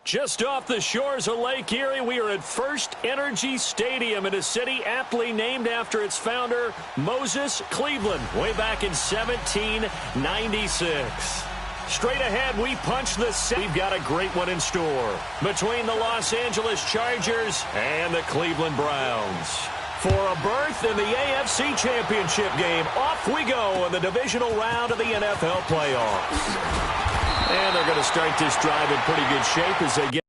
Just off the shores of Lake Erie, we are at First Energy Stadium in a city aptly named after its founder, Moses Cleveland, way back in 1796. Straight ahead, we punch the set. We've got a great one in store between the Los Angeles Chargers and the Cleveland Browns. For a berth in the AFC Championship game, off we go in the divisional round of the NFL playoffs. And they're going to start this drive in pretty good shape as they get.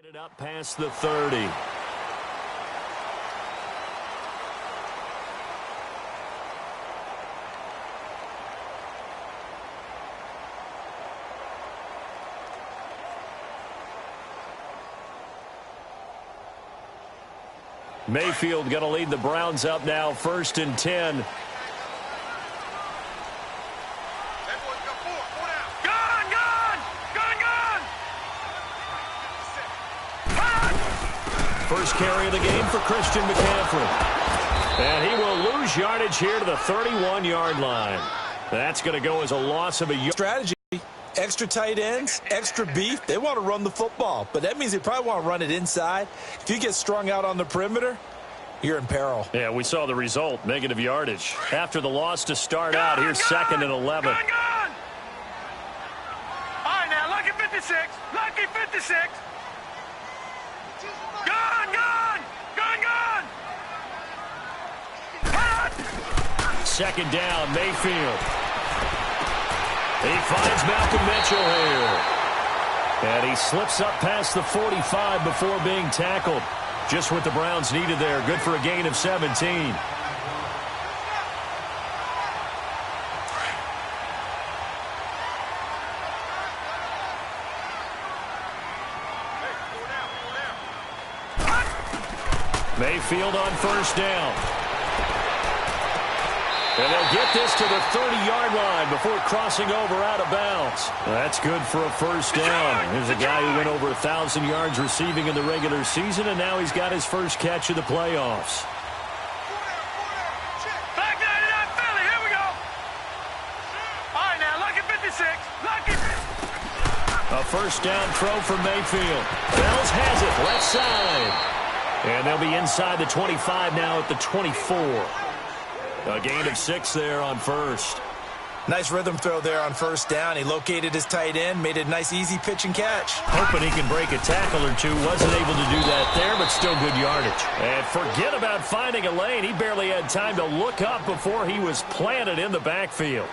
It up past the 30. Mayfield going to lead the Browns up now, 1st and 10. First carry of the game for Christian McCaffrey. And he will lose yardage here to the 31-yard line. That's going to go as a loss of a yard. Strategy. Extra tight ends, extra beef. They want to run the football, but that means they probably want to run it inside. If you get strung out on the perimeter, you're in peril. Yeah, we saw the result, negative yardage. After the loss to start out, here's 2nd and 11. All right, now, lucky 56. Lucky 56. Second down, Mayfield. He finds Malcolm Mitchell here. And he slips up past the 45 before being tackled. Just what the Browns needed there. Good for a gain of 17. Mayfield on 1st down. And they'll get this to the 30-yard line before crossing over out of bounds. That's good for a 1st down. Here's a guy who went over 1,000 yards receiving in the regular season, and now he's got his first catch of the playoffs. Back 99 Philly, here we go. All right, now, lucky 56. Lucky. A 1st down throw for Mayfield. Bells has it, left side. And they'll be inside the 25 now at the 24. A gain of 6 there on 1st. Nice rhythm throw there on 1st down. He located his tight end, made a nice easy pitch and catch. Hoping he can break a tackle or two. Wasn't able to do that there, but still good yardage. And forget about finding a lane. He barely had time to look up before he was planted in the backfield.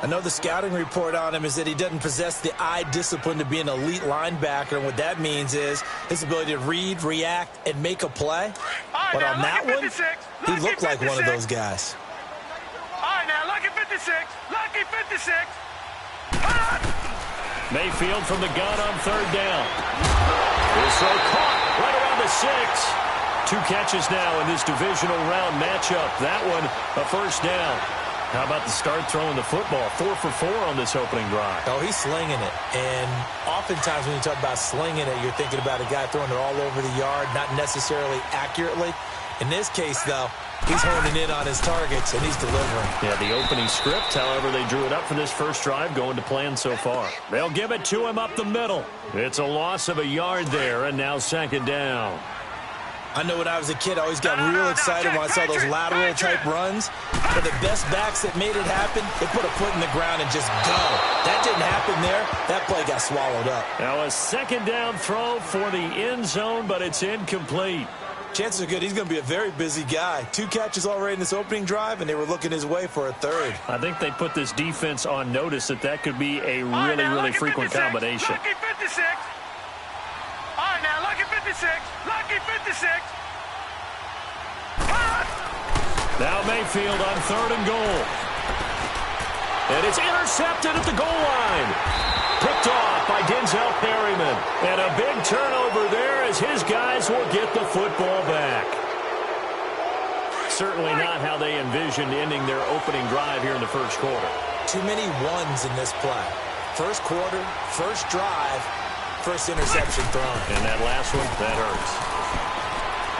I know the scouting report on him is that he doesn't possess the eye discipline to be an elite linebacker. And what that means is his ability to read, react, and make a play. But on that one, he looked like one of those guys. All right, now, lucky 56. Lucky Lucky 56. Mayfield from the gun on third down. This throw caught right around the 6. 2 catches now in this divisional round matchup. That one, a first down. How about the start throwing the football? 4 for 4 on this opening drive. Oh, he's slinging it. And oftentimes when you talk about slinging it, you're thinking about a guy throwing it all over the yard, not necessarily accurately. In this case, though, he's honing in on his targets, and he's delivering. Yeah, the opening script, however, they drew it up for this first drive, going to plan so far. They'll give it to him up the middle. It's a loss of a yard there, and now second down. I know when I was a kid, I always got real excited when I saw those lateral-type runs. But the best backs that made it happen, they put a foot in the ground and just go. That didn't happen there. That play got swallowed up. Now a second down throw for the end zone, but it's incomplete. Chances are good he's going to be a very busy guy. 2 catches already in this opening drive, and they were looking his way for a third. I think they put this defense on notice that could be a really frequent combination. Lucky 56. All right, now, lucky 56. Lucky 56. Now Mayfield on third and goal. And it's intercepted at the goal line. Picked off by Denzel Perryman. And a big turnover there as his guys will get the football back. Certainly not how they envisioned ending their opening drive here in the first quarter. Too many ones in this play. First quarter, first drive, first interception thrown. And that last one, that hurts.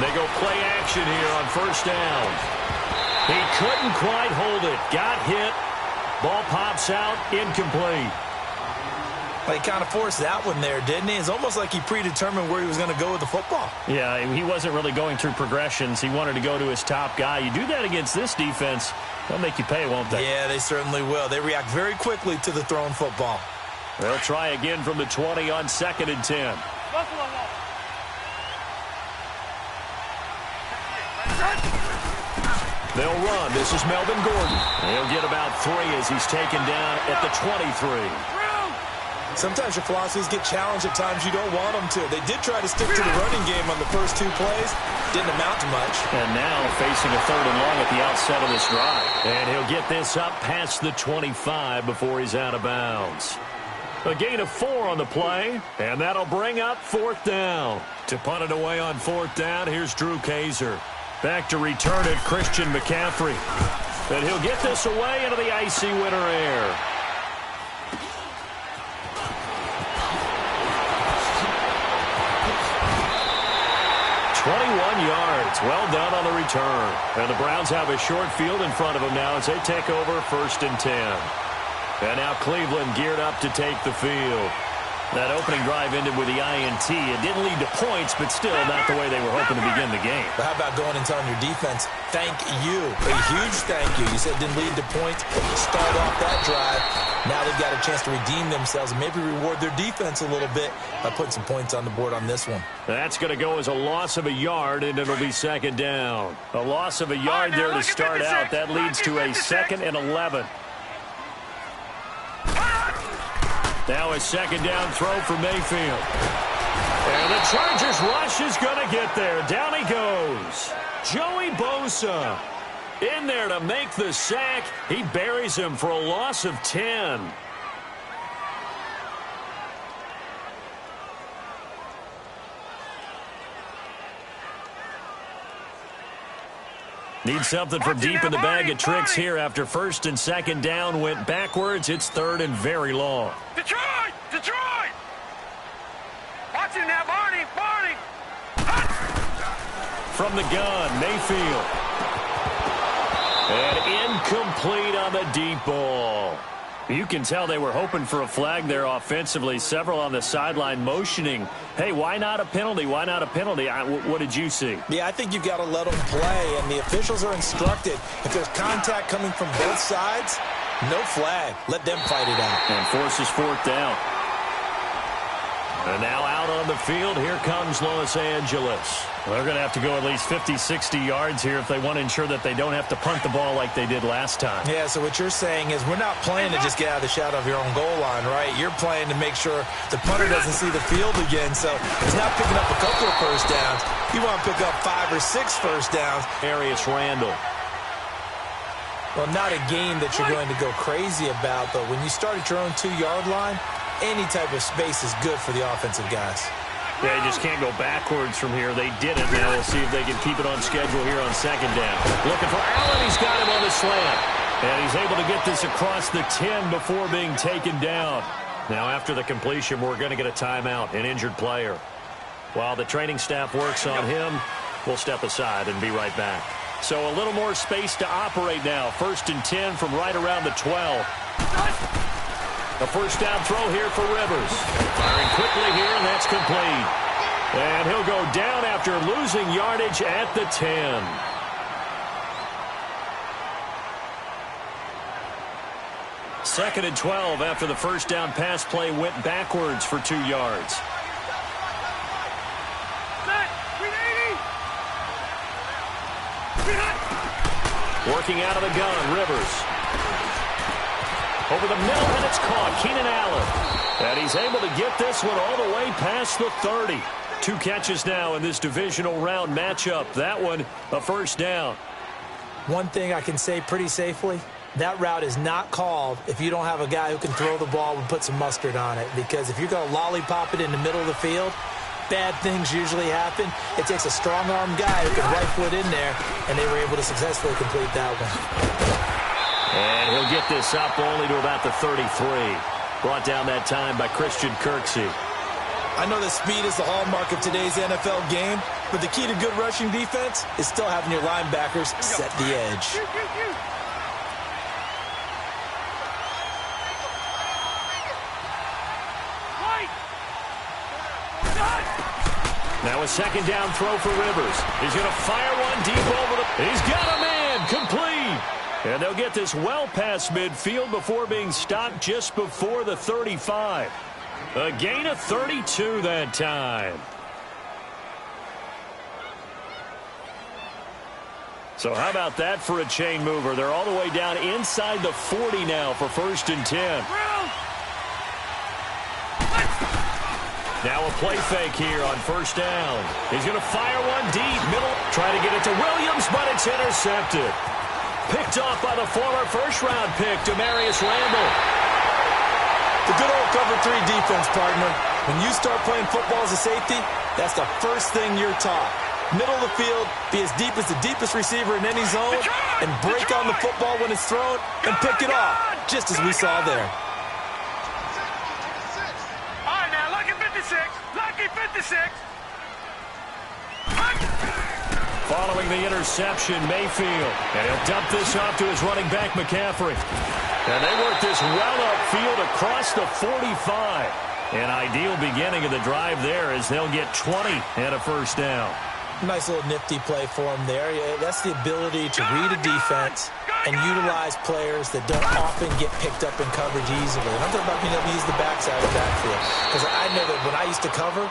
They go play action here on first down. He couldn't quite hold it. Got hit. Ball pops out. Incomplete. He kind of forced that one there, didn't he? It's almost like he predetermined where he was going to go with the football. Yeah, he wasn't really going through progressions. He wanted to go to his top guy. You do that against this defense, they'll make you pay, won't they? Yeah, they certainly will. They react very quickly to the thrown football. They'll try again from the 20 on 2nd and 10. They'll run. This is Melvin Gordon. He'll get about 3 as he's taken down at the 23. Sometimes your philosophies get challenged at times you don't want them to. They did try to stick to the running game on the first 2 plays. Didn't amount to much. And now facing a 3rd and long at the outset of this drive. And he'll get this up past the 25 before he's out of bounds. A gain of 4 on the play, and that'll bring up 4th down. To punt it away on 4th down, here's Drew Kaiser. Back to return it, Christian McCaffrey. And he'll get this away into the icy winter air. 21 yards. Well done on the return. And the Browns have a short field in front of them now as they take over 1st and 10. And now Cleveland geared up to take the field. That opening drive ended with the INT. It didn't lead to points, but still not the way they were hoping to begin the game. But how about going and telling your defense, thank you, a huge thank you. You said it didn't lead to points, but you start off that drive. Now they've got a chance to redeem themselves and maybe reward their defense a little bit by putting some points on the board on this one. That's going to go as a loss of a yard, and it'll be 2nd down. A loss of a yard there to start out. That leads to a 2nd and 11. Now a 2nd down throw for Mayfield. And the Chargers rush is going to get there. Down he goes. Joey Bosa in there to make the sack. He buries him for a loss of 10. Need something from deep in the bag of tricks here after 1st and 2nd down went backwards. It's 3rd and very long. Detroit! Detroit! Watch him now, Barney! Barney! From the gun, Mayfield. And incomplete on the deep ball. You can tell they were hoping for a flag there offensively. Several on the sideline motioning. Hey, why not a penalty? Why not a penalty? What did you see? Yeah, I think you've got to let them play, and the officials are instructed. If there's contact coming from both sides, no flag. Let them fight it out. And forces 4th down. And now out on the field, here comes Los Angeles. They're going to have to go at least 50, 60 yards here if they want to ensure that they don't have to punt the ball like they did last time. Yeah, so what you're saying is we're not playing to just get out of the shadow of your own goal line, right? You're playing to make sure the punter doesn't see the field again. So he's not picking up a couple of first downs. You want to pick up 5 or 6 first downs. Arius Randall. Well, not a game that you're going to go crazy about, but when you start at your own 2-yard line, any type of space is good for the offensive guys. Yeah, you just can't go backwards from here. They did it. Now we'll see if they can keep it on schedule here on second down. Looking for Allen. He's got him on the slant. And he's able to get this across the 10 before being taken down. Now after the completion, we're going to get a timeout, an injured player. While the training staff works on him, we'll step aside and be right back. So a little more space to operate now. 1st and 10 from right around the 12. A first down throw here for Rivers. Firing quickly here, and that's complete. And he'll go down after losing yardage at the 10. Second and 12 after the first down pass play went backwards for 2 yards. Working out of the gun, Rivers. Over the middle, and it's caught. Keenan Allen. And he's able to get this one all the way past the 30. 2 catches now in this divisional round matchup. That one, a first down. One thing I can say pretty safely, that route is not called if you don't have a guy who can throw the ball and put some mustard on it. Because if you're going to lollipop it in the middle of the field, bad things usually happen. It takes a strong-arm guy who can rifle it in there, and they were able to successfully complete that one. And he'll get this up only to about the 33. Brought down that time by Christian Kirksey. I know that speed is the hallmark of today's NFL game, but the key to good rushing defense is still having your linebackers set the edge. Now a second down throw for Rivers. He's going to fire one deep over the... He's got a man, complete. And they'll get this well past midfield before being stopped just before the 35. A gain of 32 that time. So how about that for a chain mover? They're all the way down inside the 40 now for 1st and 10. Now a play fake here on 1st down. He's going to fire one deep. Middle. Try to get it to Williams, but it's intercepted. Picked off by the former first-round pick, Demarius Randall. The good old cover 3 defense, partner. When you start playing football as a safety, that's the first thing you're taught. Middle of the field, be as deep as the deepest receiver in any zone, and break on the football when it's thrown, and pick it off, just as we saw there. All right, now, lucky 56. Lucky 56. Following the interception, Mayfield. And he'll dump this off to his running back, McCaffrey. And they work this well upfield across the 45. An ideal beginning of the drive there as they'll get 20 and a first down. Nice little nifty play for him there. That's the ability to read a defense and utilize players that don't often get picked up in coverage easily. And I'm talking about being able to use the backside of the backfield. Because I know that when I used to cover,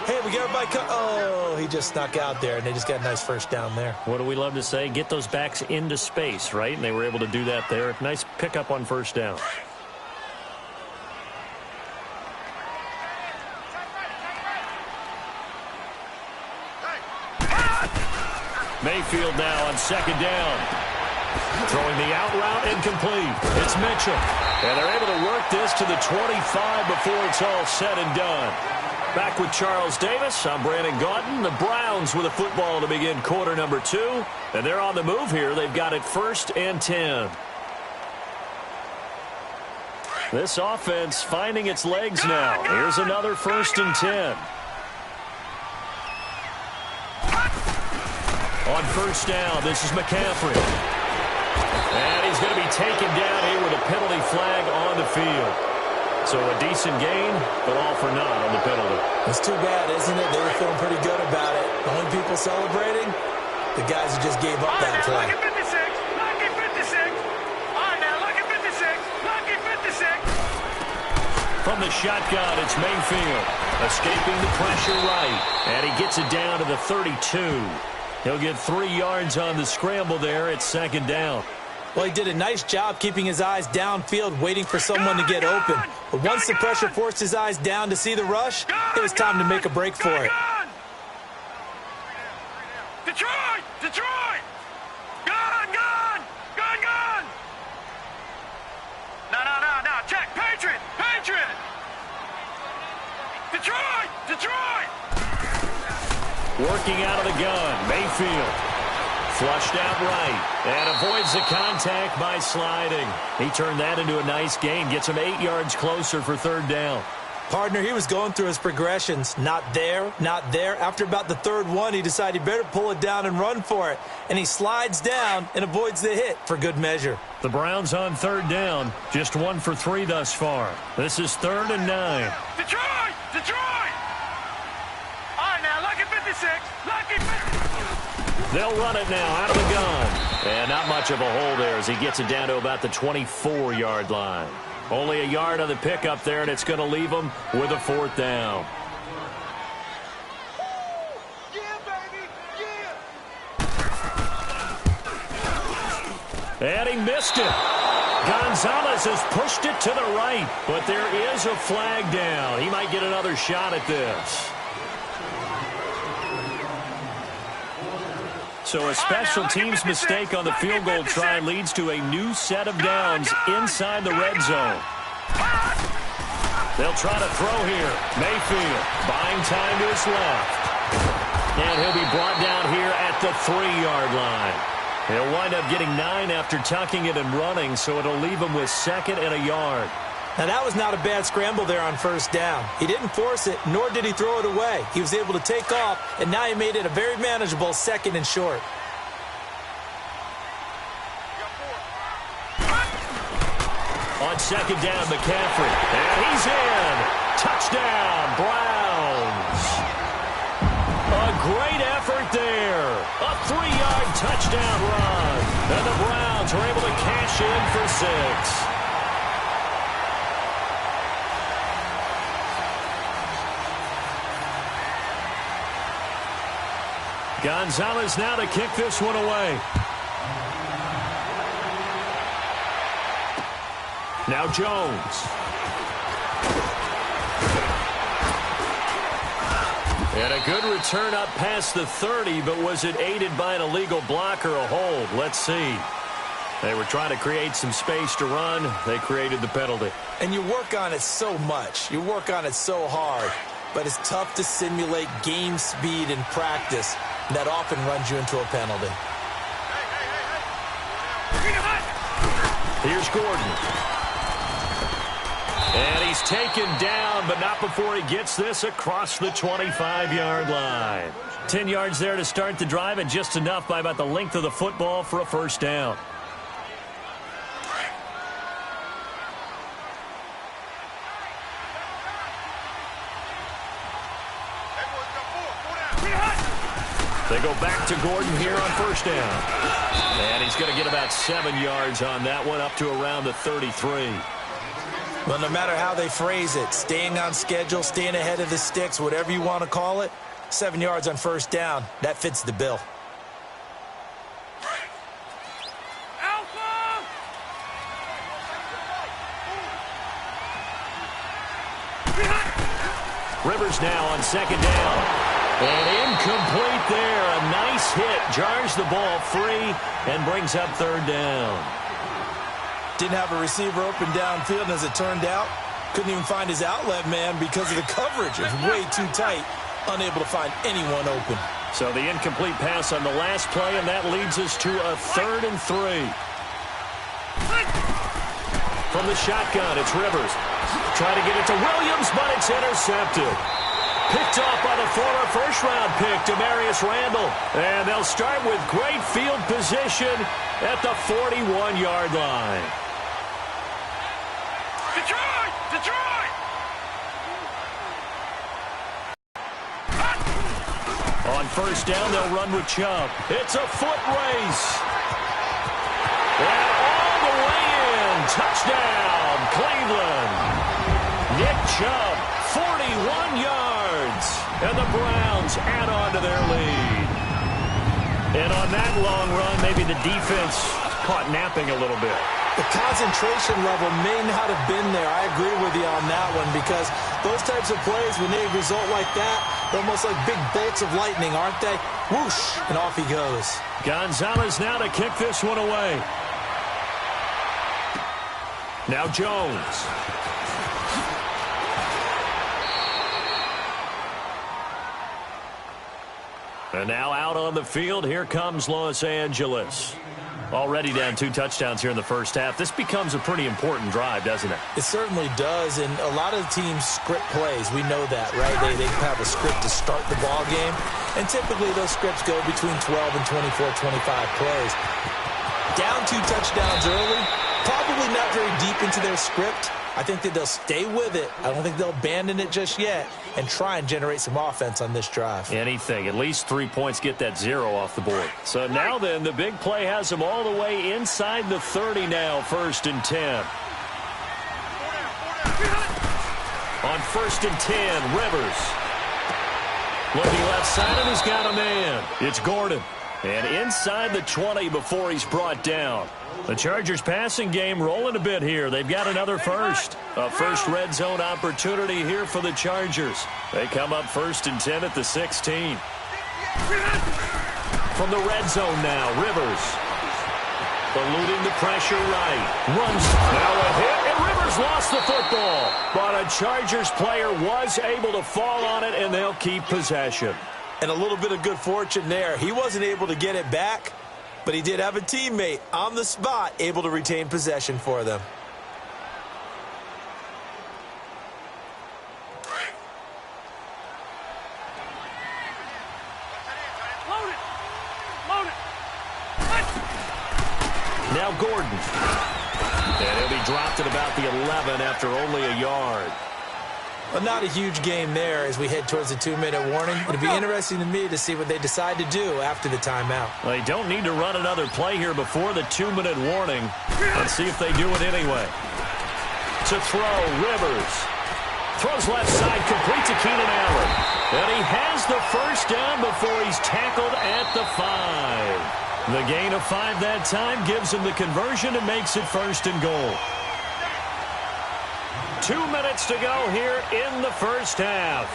hey, we got everybody oh, he just snuck out there, and they just got a nice first down there. What do we love to say? Get those backs into space, right? And they were able to do that there. Nice pickup on first down. Mayfield now on second down. Throwing the out route incomplete. It's Mitchell. And they're able to work this to the 25 before it's all said and done. Back with Charles Davis. I'm Brandon Gaudin. The Browns with a football to begin quarter number 2. And they're on the move here. They've got it 1st and 10. This offense finding its legs now. Here's another 1st and 10. On first down, this is McCaffrey. And he's going to be taken down here with a penalty flag on the field. So a decent gain, but all for naught on the penalty. It's too bad, isn't it? They were feeling pretty good about it. The only people celebrating, the guys who just gave up that play. Lucky 56. Lucky 56. All right, now, lucky 56. Lucky 56. From the shotgun, it's Mayfield. Escaping the pressure right. And he gets it down to the 32. He'll get 3 yards on the scramble there at second down. Well, he did a nice job keeping his eyes downfield, waiting for someone to get open. But once the pressure forced his eyes down to see the rush, it was time to make a break for it. Detroit! Detroit! Gone! Gone! Gone! Gone! Working out of the gun, Mayfield. Flushed out right, and avoids the contact by sliding. He turned that into a nice gain, gets him 8 yards closer for third down. Partner, he was going through his progressions. Not there, not there. After about the third one, he decided he better pull it down and run for it. And he slides down and avoids the hit for good measure. The Browns on third down, just 1 for 3 thus far. This is 3rd and 9. Detroit! Detroit! All right, now, lucky 56. Lucky 56. They'll run it now out of the gun. And not much of a hole there as he gets it down to about the 24-yard line. Only a yard on the pickup there, and it's going to leave him with a 4th down. Yeah, baby! Yeah! And he missed it. Gonzalez has pushed it to the right, but there is a flag down. He might get another shot at this. So a special teams mistake on the field goal try leads to a new set of downs inside the red zone. They'll try to throw here. Mayfield buying time to his left. And he'll be brought down here at the 3-yard line. He'll wind up getting 9 after tucking it and running, so it'll leave him with 2nd and a yard. Now, that was not a bad scramble there on first down. He didn't force it, nor did he throw it away. He was able to take off, and now he made it a very manageable 2nd and short. On 2nd down, McCaffrey. And he's in. Touchdown, Browns. A great effort there. A 3-yard touchdown run. And the Browns are able to cash in for 6. Gonzalez now to kick this one away. Now Jones. And a good return up past the 30, but was it aided by an illegal block or a hold? Let's see. They were trying to create some space to run. They created the penalty. And you work on it so much. You work on it so hard. But it's tough to simulate game speed in practice. That often runs you into a penalty. Here's Gordon. And he's taken down, but not before he gets this across the 25-yard line. 10 yards there to start the drive, and just enough by about the length of the football for a 1st down. They go back to Gordon here on 1st down. And he's going to get about 7 yards on that one, up to around the 33. Well, no matter how they phrase it, staying on schedule, staying ahead of the sticks, whatever you want to call it, 7 yards on 1st down, that fits the bill. Rivers now on 2nd down. And incomplete there. A nice hit. Jars the ball free and brings up 3rd down. Didn't have a receiver open downfield, and as it turned out, couldn't even find his outlet man because of the coverage. It was way too tight. Unable to find anyone open. So the incomplete pass on the last play, and that leads us to a 3rd and 3. From the shotgun, it's Rivers. Trying to get it to Williams, but it's intercepted. Picked off by the former 1st-round pick, Demarius Randall. And they'll start with great field position at the 41-yard line. Detroit! Detroit! On 1st down, they'll run with Chubb. It's a foot race. And all the way in. Touchdown, Cleveland. Nick Chubb, 41 yards. And the Browns add on to their lead. And on that long run, maybe the defense caught napping a little bit. The concentration level may not have been there. I agree with you on that one, because those types of plays, when they result like that, they're almost like big bolts of lightning, aren't they? Whoosh, and off he goes. Gonzalez now to kick this one away. Now Jones. And now out on the field, here comes Los Angeles. Already down 2 touchdowns here in the first half. This becomes a pretty important drive, doesn't it? It certainly does, and a lot of teams script plays. We know that, right? They have a script to start the ball game, and typically those scripts go between 12 and 24, 25 plays. Down 2 touchdowns early, probably not very deep into their script. I think that they'll stay with it. I don't think they'll abandon it just yet and try and generate some offense on this drive. Anything. At least 3 points, get that 0 off the board. So now then, the big play has them all the way inside the 30 now, 1st and 10. On 1st and 10, Rivers. Looking left side, and he's got a man. It's Gordon. And inside the 20 before he's brought down. The Chargers passing game rolling a bit here. They've got another first. A first red zone opportunity here for the Chargers. They come up 1st and 10 at the 16. From the red zone now, Rivers. Eluding the pressure right. Runs. Now a hit, and Rivers lost the football. But a Chargers player was able to fall on it, and they'll keep possession. And a little bit of good fortune there. He wasn't able to get it back, but he did have a teammate on the spot able to retain possession for them. Load it. Load it. Now Gordon. And he'll be dropped at about the 11 after only a yard. Well, not a huge game there as we head towards the 2-minute warning. It'll be interesting to me to see what they decide to do after the timeout. They don't need to run another play here before the 2-minute warning. Let's see if they do it anyway. To throw, Rivers. Throws left side, complete to Keenan Allen. And he has the first down before he's tackled at the 5. The gain of 5 that time gives him the conversion and makes it 1st and goal. 2 minutes to go here in the first half.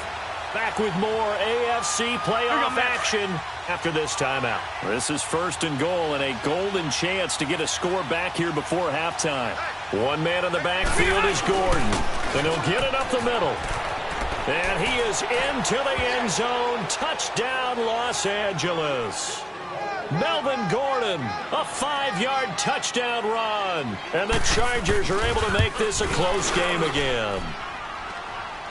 Back with more AFC playoff action after this timeout. This is 1st and goal and a golden chance to get a score back here before halftime. One man in the backfield is Gordon. And he'll get it up the middle. And he is into the end zone. Touchdown, Los Angeles. Melvin Gordon, a 5-yard touchdown run. And the Chargers are able to make this a close game again.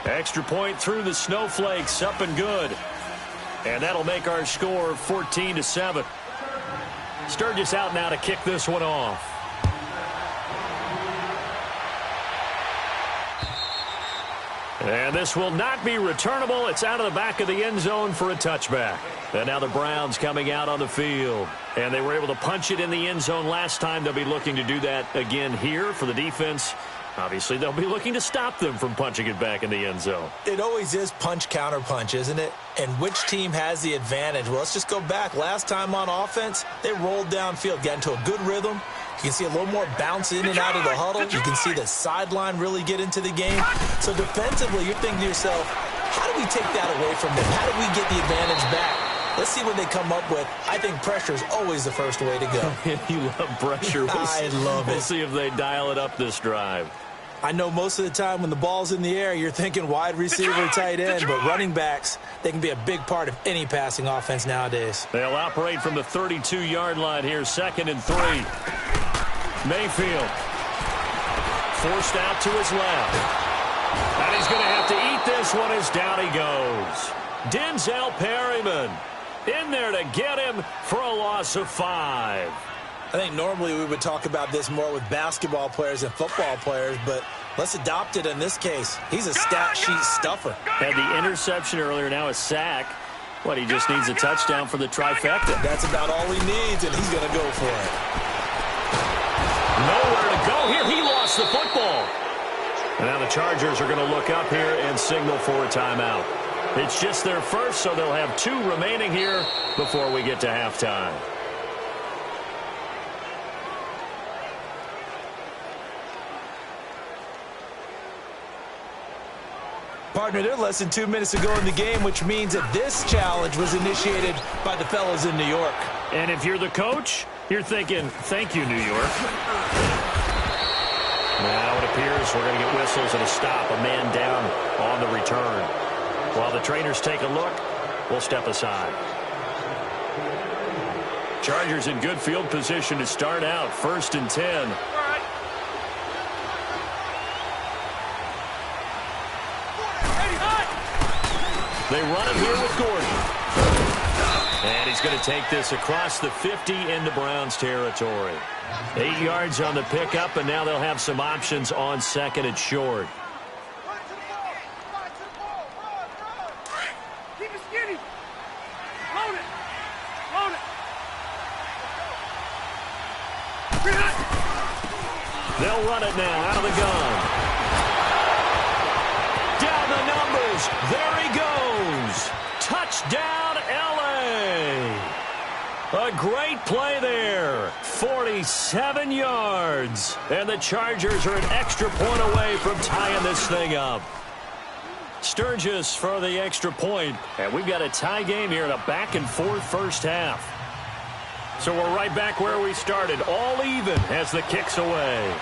Extra point through the snowflakes, up and good. And that'll make our score 14-7. Sturgis out now to kick this one off. And this will not be returnable. It's out of the back of the end zone for a touchback. And now the Browns coming out on the field. And they were able to punch it in the end zone last time. They'll be looking to do that again here for the defense. Obviously, they'll be looking to stop them from punching it back in the end zone. It always is punch, counter punch, isn't it? And which team has the advantage? Well, let's just go back. Last time on offense, they rolled downfield, got into a good rhythm. You can see a little more bounce in and out of the huddle. You can see the sideline really get into the game. So defensively, you're thinking to yourself, how do we take that away from them? How do we get the advantage back? Let's see what they come up with. I think pressure is always the first way to go. You love pressure. I love it. We'll see if they dial it up this drive. I know most of the time when the ball's in the air, you're thinking wide receiver, tight end, but running backs, they can be a big part of any passing offense nowadays. They'll operate from the 32-yard line here, 2nd and 3. Mayfield forced out to his left. And he's going to have to eat this one as down he goes. Denzel Perryman in there to get him for a loss of 5. I think normally we would talk about this more with basketball players and football players, but let's adopt it in this case. He's a stat sheet stuffer. Had the interception earlier, now a sack. What, he just needs a touchdown for the trifecta. That's about all he needs, and he's going to go for it. Nowhere to go here. He lost the football. And now the Chargers are going to look up here and signal for a timeout. It's just their first, so they'll have 2 remaining here before we get to halftime. Partner, they're less than 2 minutes to go in the game, which means that this challenge was initiated by the fellas in New York. And if you're the coach, you're thinking, thank you, New York. Now it appears we're going to get whistles and a stop, a man down on the return. While the trainers take a look, we'll step aside. Chargers in good field position to start out. 1st and 10. All right. They run it here with Gordon. And he's going to take this across the 50 into Browns territory. 8 yards on the pickup, and now they'll have some options on 2nd and short. Keep it skinny. Load it. Load it. They'll run it now out of the gun. Down the numbers. There he goes. Touchdown, L.A. A great play there. 47 yards. And the Chargers are an extra point away from tying this thing up. Sturgis for the extra point. And we've got a tie game here in a back-and-forth first half. So we're right back where we started. All even as the kick's away.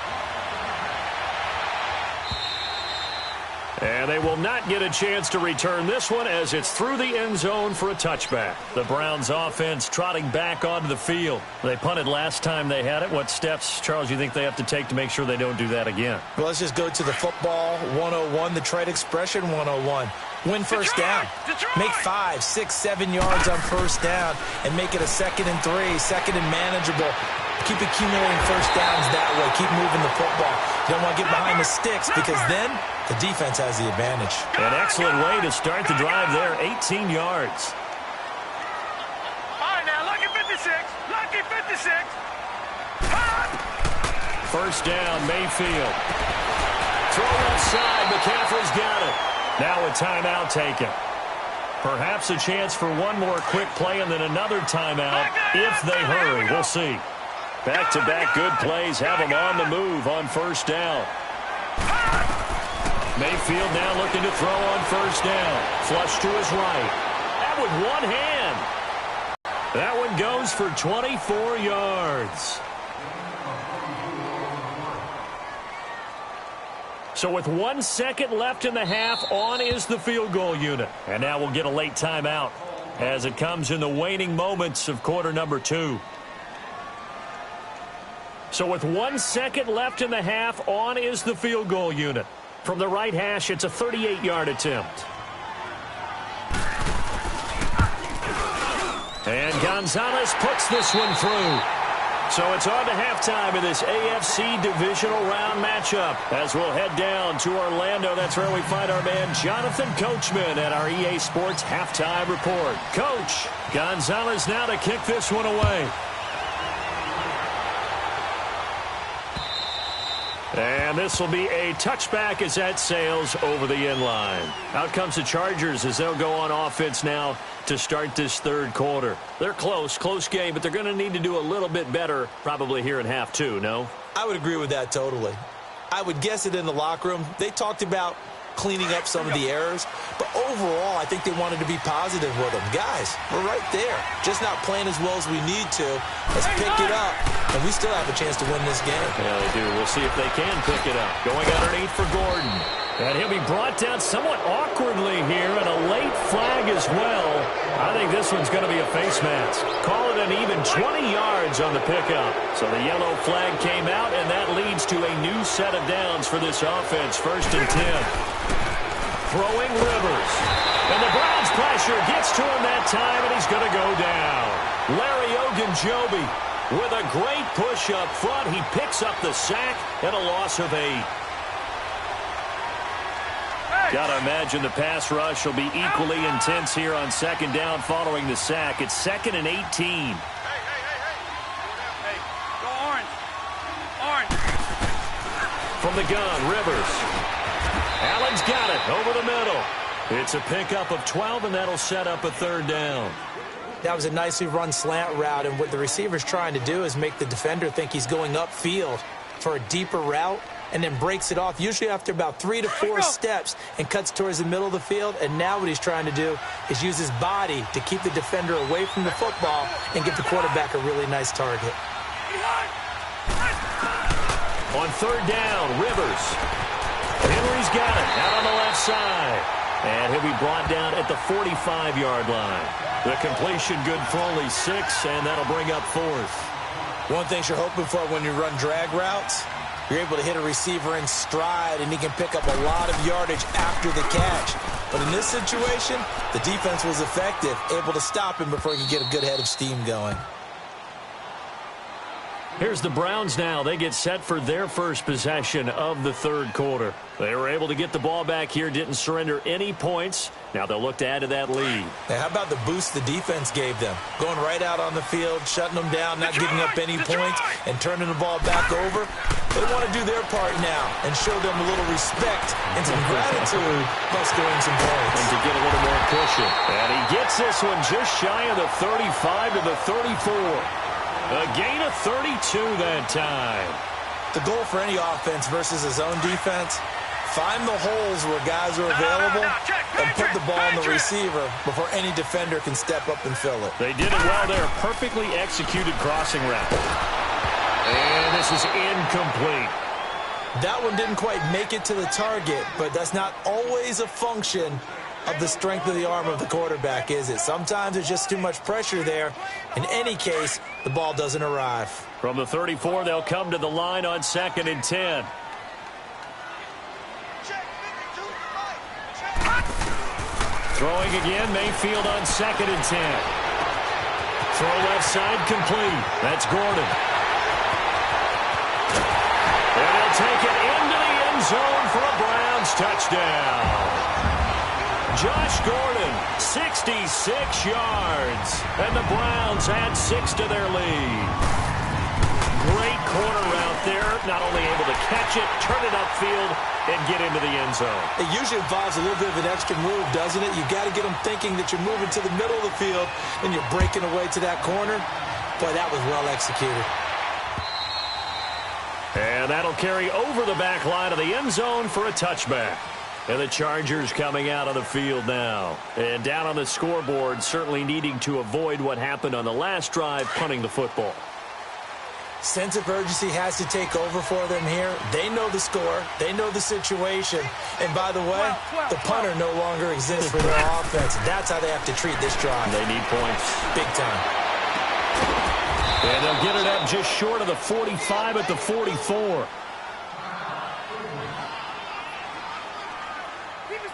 And they will not get a chance to return this one as it's through the end zone for a touchback. The Browns offense trotting back onto the field. They punted last time they had it. What steps, Charles, you think they have to take to make sure they don't do that again? Well, let's just go to the football 101, the trade expression 101. Win first down. Make 5, 6, 7 yards on first down and make it a 2nd and 3, 2nd and manageable. Keep accumulating first downs that way. Keep moving the football. You don't want to get behind the sticks because then the defense has the advantage. An excellent way to start the drive there. 18 yards. All right, now, lucky 56. Lucky 56. First down, Mayfield. Throw left side. McCaffrey's got it. Now a timeout taken. Perhaps a chance for one more quick play and then another timeout if they hurry. We'll see. Back-to-back good plays have them on the move on first down. Mayfield now looking to throw on first down. Flush to his right. That with one hand. That one goes for 24 yards. So with 1 second left in the half, on is the field goal unit. And now we'll get a late timeout as it comes in the waning moments of quarter number 2. So with 1 second left in the half, on is the field goal unit. From the right hash, it's a 38-yard attempt. And Gonzalez puts this one through. So it's on to halftime of this AFC divisional round matchup. As we'll head down to Orlando, that's where we find our man Jonathan Coachman at our EA Sports Halftime Report. Coach, Gonzalez now to kick this one away. And this will be a touchback as that sails over the end line. Out comes the Chargers as they'll go on offense now to start this third quarter. They're close game, but they're going to need to do a little bit better probably here in half 2, no? I would agree with that totally. I would guess it in the locker room. They talked about cleaning up some of the errors, but overall, I think they wanted to be positive with them. Guys, we're right there. Just not playing as well as we need to. Let's pick it up, and we still have a chance to win this game. Yeah, they do. We'll see if they can pick it up. Going underneath for Gordon. And he'll be brought down somewhat awkwardly here, and a late flag as well. I think this one's going to be a face mask. Call it an even 20 yards on the pickup. So the yellow flag came out, and that leads to a new set of downs for this offense. 1st and 10. Throwing Rivers. And the Browns pressure gets to him that time, and he's going to go down. Larry Ogunjobi with a great push up front. He picks up the sack and a loss of 8. Got to imagine the pass rush will be equally intense here on 2nd down following the sack. It's 2nd and 18. Hey, go orange. Orange. From the gun, Rivers. Allen's got it over the middle. It's a pickup of 12, and that'll set up a 3rd down. That was a nicely run slant route, and what the receiver's trying to do is make the defender think he's going upfield for a deeper route, and then breaks it off, usually after about 3 to 4 steps, and cuts towards the middle of the field. And now what he's trying to do is use his body to keep the defender away from the football and give the quarterback a really nice target. On 3rd down, Rivers. Henry's got it out on the left side. And he'll be brought down at the 45-yard line. The completion good for only 6, and that'll bring up 4th. One thing you're hoping for when you run drag routes, you're able to hit a receiver in stride, and he can pick up a lot of yardage after the catch. But in this situation, the defense was effective, able to stop him before he could get a good head of steam going. Here's the Browns now. They get set for their first possession of the third quarter. They were able to get the ball back here, didn't surrender any points. Now they'll look to add to that lead. Now, how about the boost the defense gave them? Going right out on the field, shutting them down, not giving up any points, and turning the ball back over. They want to do their part now and show them a little respect and some gratitude by scoring some points. And to get a little more cushion. And he gets this one just shy of the 35 to the 34. A gain of 32 that time. The goal for any offense versus his own defense, find the holes where guys are available and put the ball on the receiver before any defender can step up and fill it. They did it well there. Perfectly executed crossing route. And this is incomplete. That one didn't quite make it to the target, but that's not always a function of the strength of the arm of the quarterback, is it? Sometimes there's just too much pressure there. In any case, the ball doesn't arrive. From the 34, they'll come to the line on 2nd and 10. Throwing again, Mayfield on 2nd and 10. Throw left side complete. That's Gordon. And he'll take it into the end zone for a Browns touchdown. Josh Gordon, 66 yards. And the Browns add 6 to their lead. Great corner route there. Not only able to catch it, turn it upfield, and get into the end zone. It usually involves a little bit of an extra move, doesn't it? You've got to get them thinking that you're moving to the middle of the field and you're breaking away to that corner. Boy, that was well executed. And that'll carry over the back line of the end zone for a touchback. And the Chargers coming out on the field now. And down on the scoreboard, certainly needing to avoid what happened on the last drive, punting the football. Sense of urgency has to take over for them here. They know the score. They know the situation. And by the way, the punter no longer exists for their offense. That's how they have to treat this drive. They need points. Big time. And they'll get it up just short of the 45 at the 44.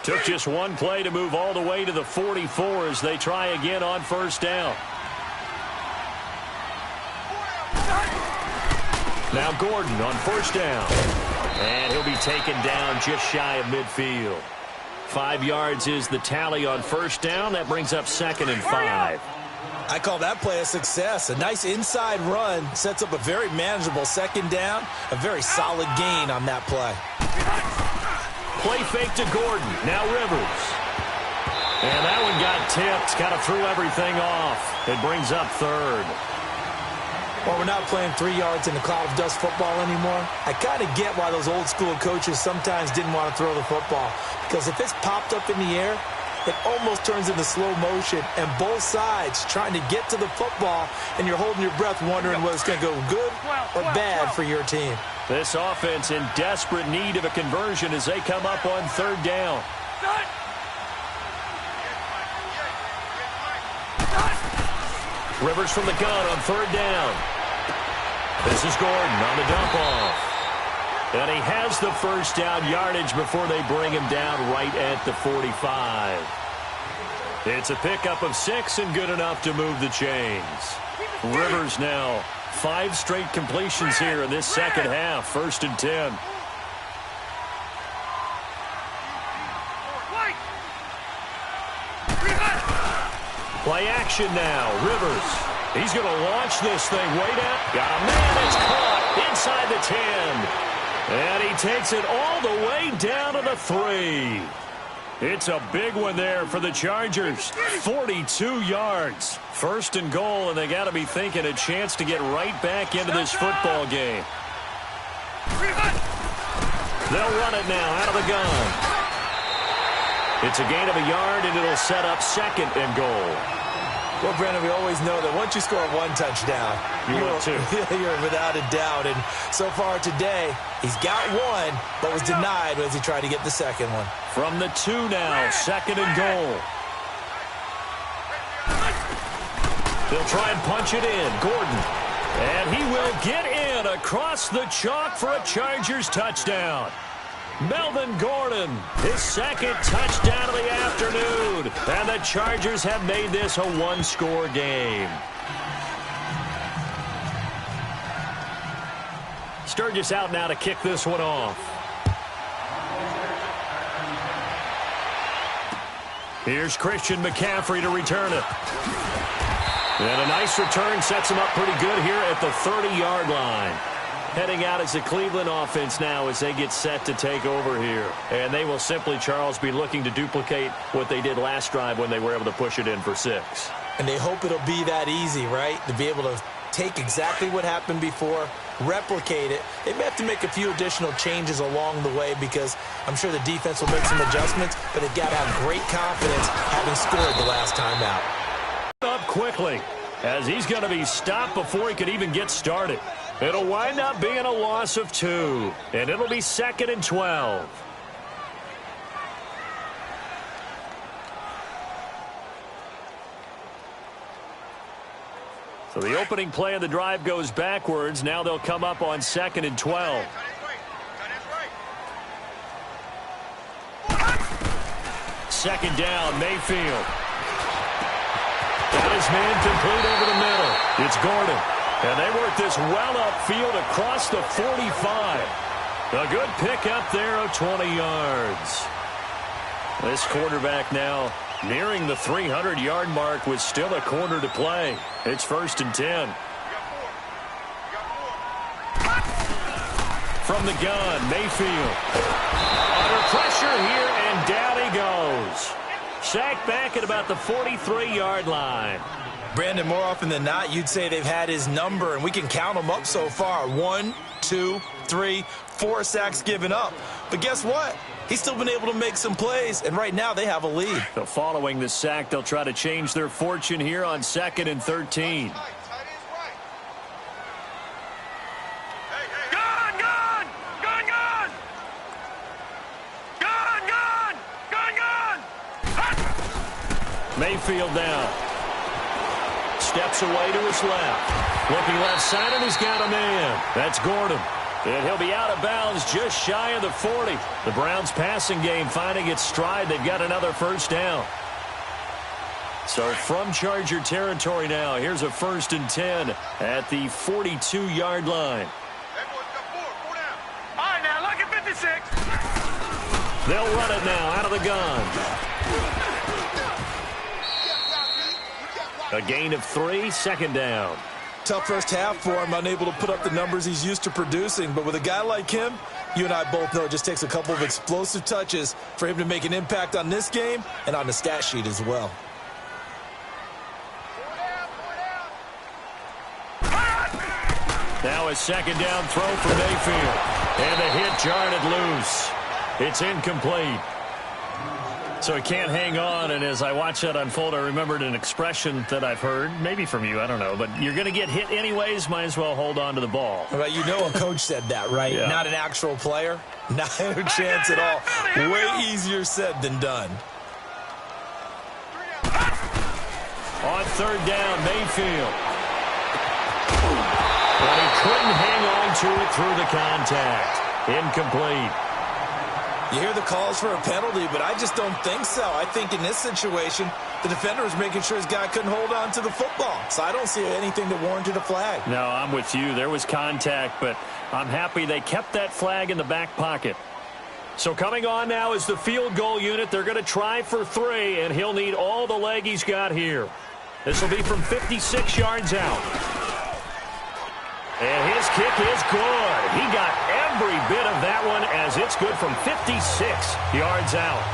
Took just one play to move all the way to the 44 as they try again on first down. Now Gordon on first down. And he'll be taken down just shy of midfield. 5 yards is the tally on first down. That brings up 2nd and 5. I call that play a success. A nice inside run sets up a very manageable 2nd down. A very solid gain on that play. Play fake to Gordon. Now Rivers. And that one got tipped. Kind of threw everything off. It brings up 3rd. Well, we're not playing 3 yards in a cloud of dust football anymore. I kind of get why those old school coaches sometimes didn't want to throw the football. Because if it's popped up in the air, it almost turns into slow motion. And both sides trying to get to the football, and you're holding your breath wondering whether it's going to go good or bad for your team. This offense in desperate need of a conversion as they come up on 3rd down. Rivers from the gun on 3rd down. This is Gordon on the dump off. And he has the first down yardage before they bring him down right at the 45. It's a pickup of 6 and good enough to move the chains. Rivers now 5 straight completions here in this second half. 1st and 10. Play action now. Rivers. He's going to launch this thing way down. Got a man that's caught inside the 10. And he takes it all the way down to the 3. It's a big one there for the Chargers. 42 yards. 1st and goal, and they got to be thinking a chance to get right back into this football game. They'll run it now out of the gun. It's a gain of a yard, and it'll set up 2nd and goal. Well, Brandon, we always know that once you score 1 touchdown, you're without a doubt. And so far today, he's got 1, but was denied as he tried to get the 2nd one. From the 2 now, 2nd and goal. They'll try and punch it in. Gordon. And he will get in across the chalk for a Chargers touchdown. Melvin Gordon, his 2nd touchdown of the afternoon. And the Chargers have made this a one-score game. Sturgis out now to kick this one off. Here's Christian McCaffrey to return it. And a nice return sets him up pretty good here at the 30-yard line. Heading out as the Cleveland offense now as they get set to take over here. And they will simply, Charles, be looking to duplicate what they did last drive when they were able to push it in for 6. And they hope it'll be that easy, right? To be able to take exactly what happened before, replicate it. They may have to make a few additional changes along the way because I'm sure the defense will make some adjustments, but they've got to have great confidence having scored the last time out. Up quickly as he's going to be stopped before he could even get started. It'll wind up being a loss of 2, and it'll be 2nd and 12. So the opening play of the drive goes backwards. Now they'll come up on 2nd and 12. Second down, Mayfield. Got his man complete over the middle. It's Gordon. And they work this well upfield across the 45. A good pick up there of 20 yards. This quarterback now nearing the 300-yard mark with still a quarter to play. It's 1st and 10. From the gun, Mayfield. Under pressure here, and down he goes. Sacked back at about the 43-yard line. Brandon, more often than not, you'd say they've had his number, and we can count them up so far. 1, 2, 3, 4 sacks given up. But guess what? He's still been able to make some plays, and right now they have a lead. So following the sack, they'll try to change their fortune here on 2nd and 13. Mayfield now. Steps away to his left. Looking left side, and he's got a man. That's Gordon. And he'll be out of bounds just shy of the 40. The Browns passing game finding its stride. They've got another 1st down. So from Charger territory now, here's a 1st and 10 at the 42-yard line. All right, now look at 56. They'll run it now out of the gun. A gain of 3, 2nd down. Tough first half for him, unable to put up the numbers he's used to producing. But with a guy like him, you and I both know it just takes a couple of explosive touches for him to make an impact on this game and on the stat sheet as well. Now a 2nd down throw for Mayfield. And the hit jarred it loose. It's incomplete. So he can't hang on, and as I watch that unfold, I remembered an expression that I've heard, maybe from you, I don't know, but you're going to get hit anyways, might as well hold on to the ball. Well, you know a coach said that, right? Yeah. Not an actual player. Not a chance at all. Way easier said than done. On 3rd down, Mayfield. But he couldn't hang on to it through the contact. Incomplete. You hear the calls for a penalty, but I just don't think so. I think in this situation, the defender was making sure his guy couldn't hold on to the football. So I don't see anything that warranted a flag. No, I'm with you. There was contact, but I'm happy they kept that flag in the back pocket. So coming on now is the field goal unit. They're going to try for 3, and he'll need all the leg he's got here. This will be from 56 yards out. And his kick is good. He got every bit of that one as it's good from 56 yards out.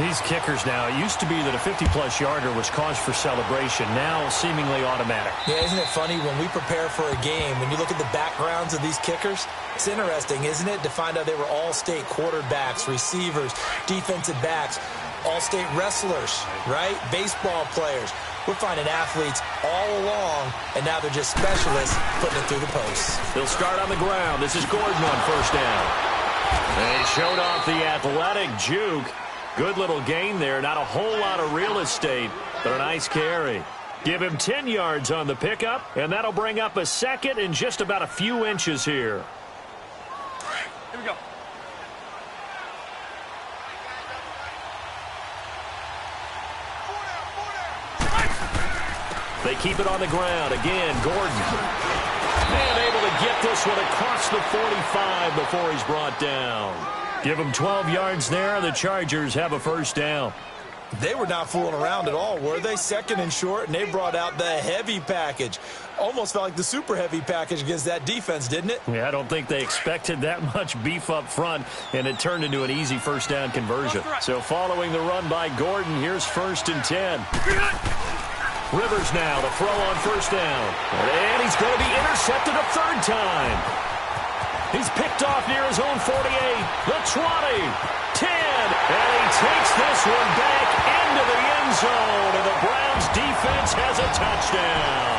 These kickers now, it used to be that a 50-plus yarder was cause for celebration. Now seemingly automatic. Yeah, isn't it funny when we prepare for a game, when you look at the backgrounds of these kickers, it's interesting, isn't it, to find out they were all-state quarterbacks, receivers, defensive backs, all-state wrestlers, right? Baseball players. We're finding athletes all along, and now they're just specialists putting it through the posts. They'll start on the ground. This is Gordon on 1st down. They showed off the athletic juke. Good little gain there. Not a whole lot of real estate, but a nice carry. Give him 10 yards on the pickup, and that'll bring up a second in just about a few inches here. Here we go. They keep it on the ground. Again, Gordon. And able to get this one across the 45 before he's brought down. Give him 12 yards there. The Chargers have a first down. They were not fooling around at all, were they? Second and short, and they brought out the heavy package. Almost felt like the super heavy package against that defense, didn't it? Yeah, I don't think they expected that much beef up front, and it turned into an easy first down conversion. So following the run by Gordon, here's 1st and 10. Rivers now to throw on first down. And he's going to be intercepted a third time. He's picked off near his own 48, the 20, 10, and he takes this one back into the end zone, and the Browns defense has a touchdown.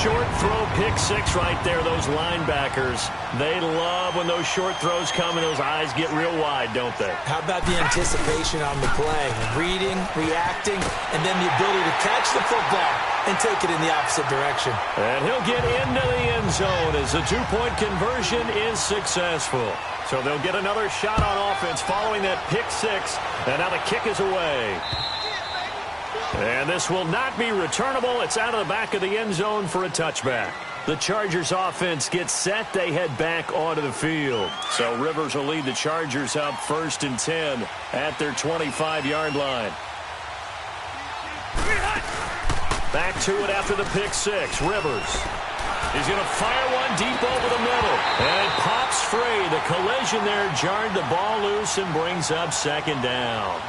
Short throw, pick six right there. Those linebackers, they love when those short throws come and those eyes get real wide, don't they? How about the anticipation on the play? Reading, reacting, and then the ability to catch the football and take it in the opposite direction. And he'll get into the end zone as the two-point conversion is successful. So they'll get another shot on offense following that pick six, and now the kick is away. And this will not be returnable. It's out of the back of the end zone for a touchback. The Chargers offense gets set. They head back onto the field. So Rivers will lead the Chargers up 1st and 10 at their 25-yard line. Back to it after the pick six. Rivers. He's going to fire one deep over the middle. And it pops free. The collision there jarred the ball loose and brings up 2nd down.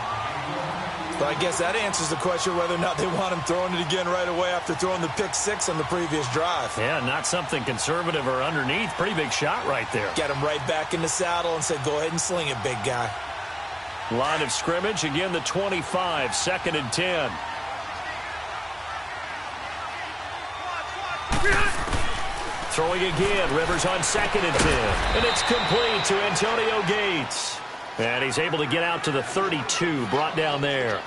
But I guess that answers the question whether or not they want him throwing it again right away after throwing the pick six on the previous drive. Yeah, not something conservative or underneath. Pretty big shot right there. Get him right back in the saddle and said, go ahead and sling it, big guy. Line of scrimmage, again the 25, 2nd and 10. Throwing again, Rivers on 2nd and 10. And it's complete to Antonio Gates. And he's able to get out to the 32, brought down there.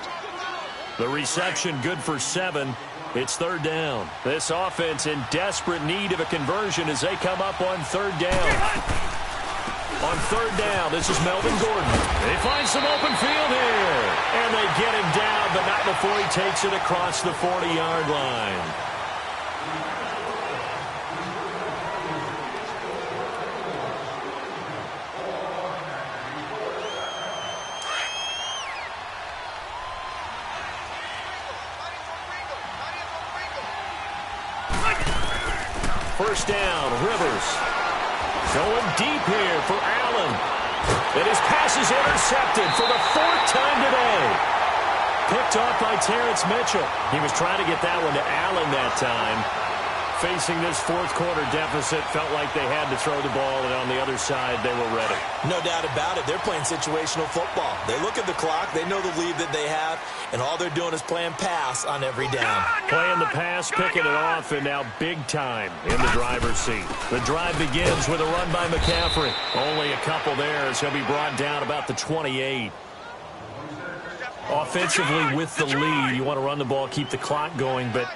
The reception good for 7. It's 3rd down. This offense in desperate need of a conversion as they come up on 3rd down. On 3rd down, this is Melvin Gordon. They find some open field here. And they get him down, but not before he takes it across the 40-yard line. First down, Rivers. Going deep here for Allen. And his pass is intercepted for the 4th time today. Picked off by Terrence Mitchell. He was trying to get that one to Allen that time. Facing this 4th quarter deficit, felt like they had to throw the ball, and on the other side, they were ready. No doubt about it. They're playing situational football. They look at the clock. They know the lead that they have, and all they're doing is playing pass on every down. Playing the pass, picking it off, and now big time in the driver's seat. The drive begins with a run by McCaffrey. Only a couple there as he'll be brought down about the 28. Offensively with the lead, you want to run the ball, keep the clock going, but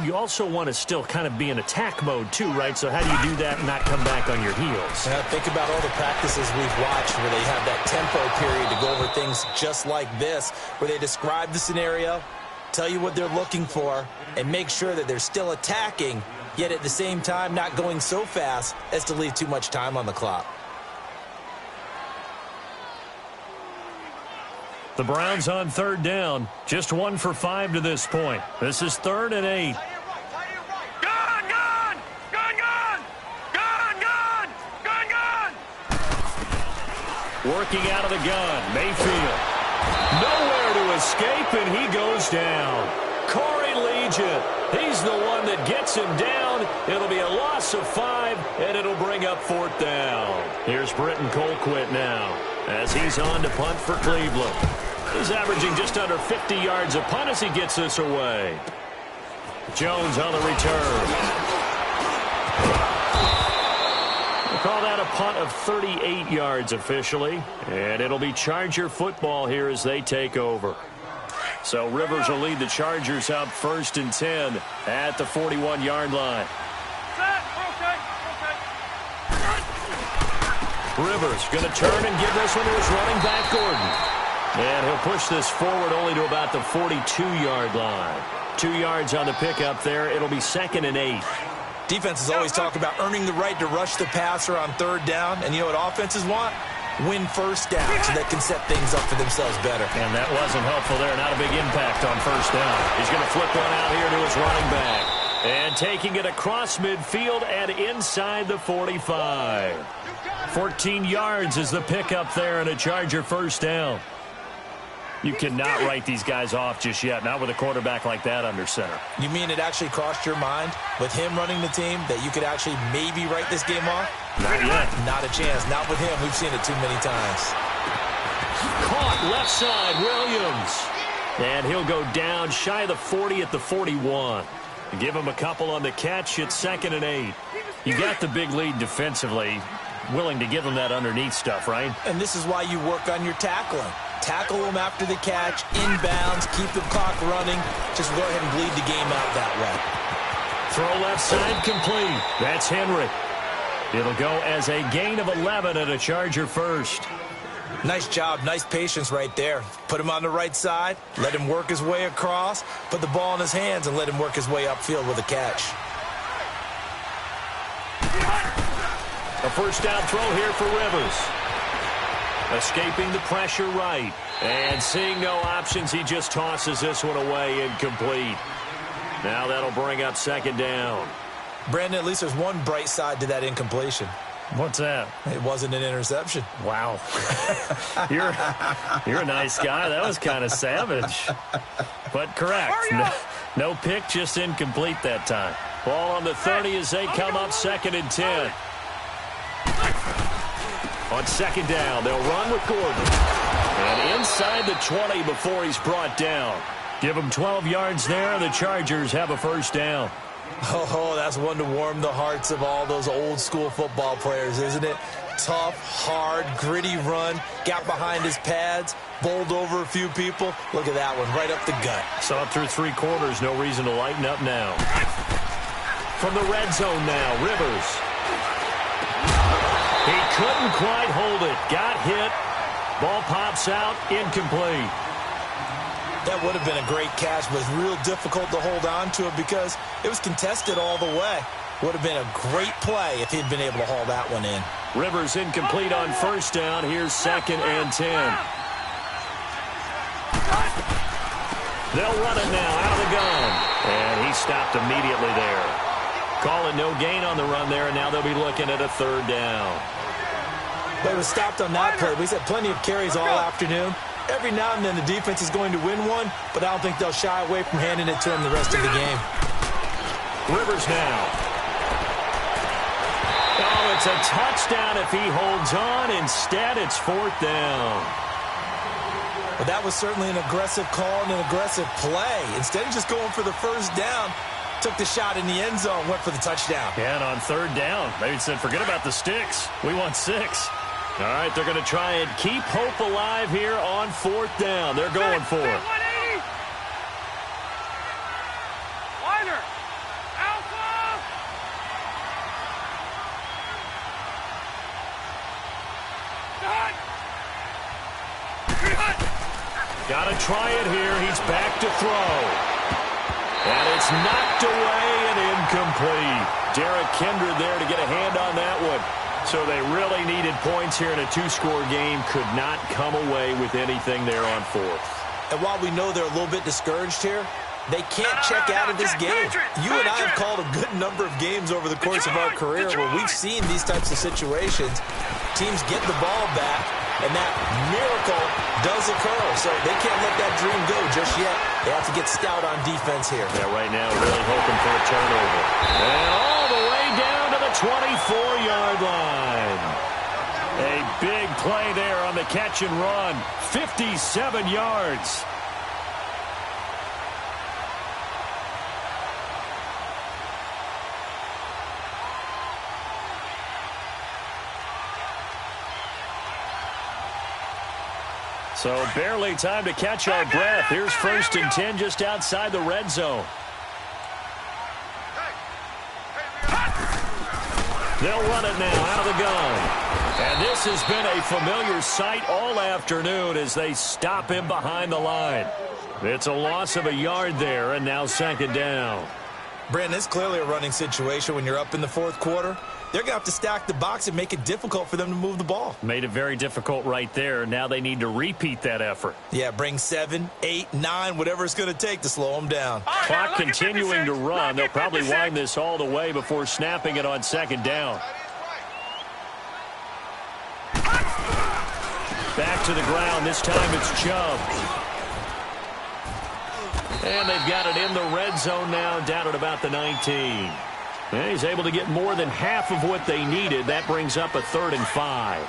you also want to still kind of be in attack mode too, right? So how do you do that and not come back on your heels? Yeah, think about all the practices we've watched where they have that tempo period to go over things just like this, where they describe the scenario, tell you what they're looking for, and make sure that they're still attacking, yet at the same time not going so fast as to leave too much time on the clock. The Browns on 3rd down. Just 1 for 5 to this point. This is 3rd and 8. Gun, gun! Gun, gun! Gun, gun! Gun, gun! Working out of the gun. Mayfield. Nowhere to escape, and he goes down. Corey Legion. He's the one that gets him down. It'll be a loss of 5, and it'll bring up 4th down. Here's Britton Colquitt now as he's on to punt for Cleveland. He's averaging just under 50 yards a punt as he gets this away. Jones on the return. punt of 38 yards officially, and it'll be Charger football here as they take over. So Rivers will lead the Chargers out 1st and 10 at the 41-yard line. Rivers going to turn and give this one to his running back, Gordon. And he'll push this forward only to about the 42-yard line. 2 yards on the pickup there. It'll be 2nd and 8. Defenses always talk about earning the right to rush the passer on 3rd down. And you know what offenses want? Win 1st down so they can set things up for themselves better. And that wasn't helpful there. Not a big impact on 1st down. He's going to flip one out here to his running back. And taking it across midfield and inside the 45. 14 yards is the pickup there and a Charger 1st down. You cannot write these guys off just yet, not with a quarterback like that under center. You mean it actually crossed your mind with him running the team that you could actually maybe write this game off? Not yet. Not a chance. Not with him. We've seen it too many times. Caught left side, Williams. And he'll go down shy of the 40 at the 41. Give him a couple on the catch. It's 2nd and 8. You got the big lead defensively. Willing to give him that underneath stuff, right? And this is why you work on your tackling. Tackle them after the catch, inbounds, keep the clock running. Just go ahead and bleed the game out that way. Throw left side complete. That's Henry. It'll go as a gain of 11 and a Charger 1st. Nice job. Nice patience right there. Put him on the right side. Let him work his way across. Put the ball in his hands and let him work his way upfield with a catch. A 1st down throw here for Rivers. Escaping the pressure right. And seeing no options, he just tosses this one away incomplete. Now that'll bring up 2nd down. Brandon, at least there's one bright side to that incompletion. What's that? It wasn't an interception. Wow. You're a nice guy. That was kind of savage. But correct. No pick, just incomplete that time. Ball on the 30 as they come up 2nd and 10. On 2nd down, they'll run with Gordon. And inside the 20 before he's brought down. Give him 12 yards there. The Chargers have a 1st down. Oh, that's one to warm the hearts of all those old school football players, isn't it? Tough, hard, gritty run. Got behind his pads. Bowled over a few people. Look at that one, right up the gut. Saw it through 3 quarters. No reason to lighten up now. From the red zone now, Rivers. He couldn't quite hold it. Got hit. Ball pops out. Incomplete. That would have been a great catch, but it's real difficult to hold on to it because it was contested all the way. Would have been a great play if he'd been able to haul that one in. Rivers incomplete on 1st down. Here's 2nd and 10. They'll run it now out of the gun. And he stopped immediately there. Calling no gain on the run there, and now they'll be looking at a 3rd down. But it was stopped on that play. We've had plenty of carries all afternoon. Every now and then the defense is going to win one, but I don't think they'll shy away from handing it to him the rest of the game. Rivers now. Oh, it's a touchdown if he holds on. Instead, it's 4th down. Well, that was certainly an aggressive call and an aggressive play. Instead of just going for the 1st down, took the shot in the end zone, went for the touchdown. Yeah, and on 3rd down, they said, forget about the sticks. We want 6. All right, they're going to try and keep hope alive here on 4th down. They're going for it. Wider. Alpha. Got to try it here. He's back to throw. And it's knocked away and incomplete. Derek Kindred there to get a hand on that one. So they really needed points here in a 2-score game. Could not come away with anything there on 4th. And while we know they're a little bit discouraged here, they can't check out of this game. You and I have called a good number of games over the course of our career where we've seen these types of situations. Teams get the ball back, and that miracle does occur. So they can't let that dream go just yet. They have to get stout on defense here. Yeah, right now really hoping for a turnover. And all the way down to the 24-yard line. A big play there on the catch and run. 57 yards. So barely time to catch our breath. Here's 1st and 10 just outside the red zone. They'll run it now out of the gun. And this has been a familiar sight all afternoon as they stop him behind the line. It's a loss of a yard there, and now 2nd down. Brandon, it's clearly a running situation when you're up in the 4th quarter. They're going to have to stack the box and make it difficult for them to move the ball. Made it very difficult right there. Now they need to repeat that effort. Yeah, bring 7, 8, 9, whatever it's going to take to slow them down. Clock continuing to run. They'll probably wind this all the way before snapping it on 2nd down. Back to the ground. This time it's Chubb. And they've got it in the red zone now, down at about the 19. And he's able to get more than half of what they needed. That brings up a 3rd and 5.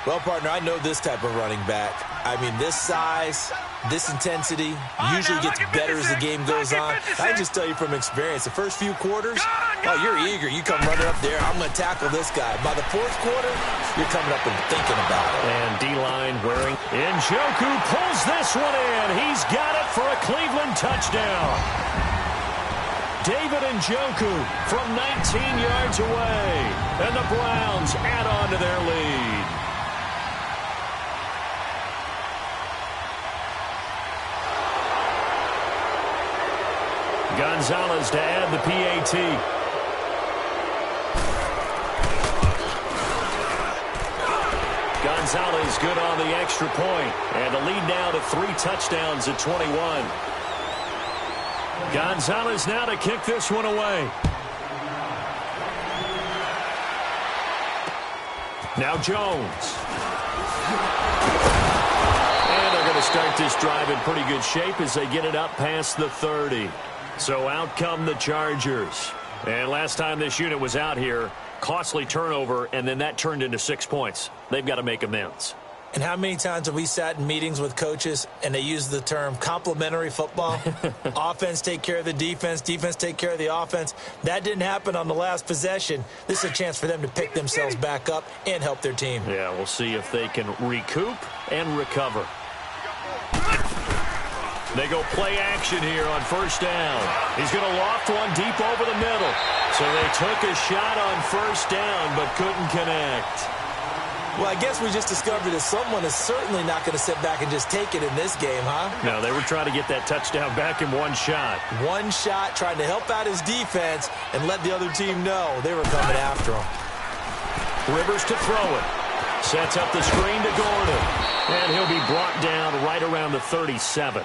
Well, partner, I know this type of running back. I mean, this size, this intensity usually gets better as the game goes on. I just tell you from experience, the first few quarters, oh, you're eager. You come running up there. I'm going to tackle this guy. By the 4th quarter, you're coming up and thinking about it. And D-line wearing. Njoku pulls this one in. He's got it for a Cleveland touchdown. David Njoku from 19 yards away. And the Browns add on to their lead. Gonzalez to add the PAT. Gonzalez good on the extra point. And the lead now to 3 touchdowns at 21. Gonzalez now to kick this one away. Now Jones. And they're going to start this drive in pretty good shape as they get it up past the 30. So out come the Chargers. And last time this unit was out here, costly turnover, and then that turned into 6 points. They've got to make amends. And how many times have we sat in meetings with coaches and they use the term complementary football? Offense take care of the defense, defense take care of the offense. That didn't happen on the last possession. This is a chance for them to pick themselves back up and help their team. Yeah, we'll see if they can recoup and recover. They go play action here on 1st down. He's going to loft one deep over the middle. So they took a shot on 1st down but couldn't connect. Well, I guess we just discovered that someone is certainly not going to sit back and just take it in this game, huh? No, they were trying to get that touchdown back in one shot. One shot, trying to help out his defense and let the other team know they were coming after him. Rivers to throw it. Sets up the screen to Gordon. And he'll be brought down right around the 37.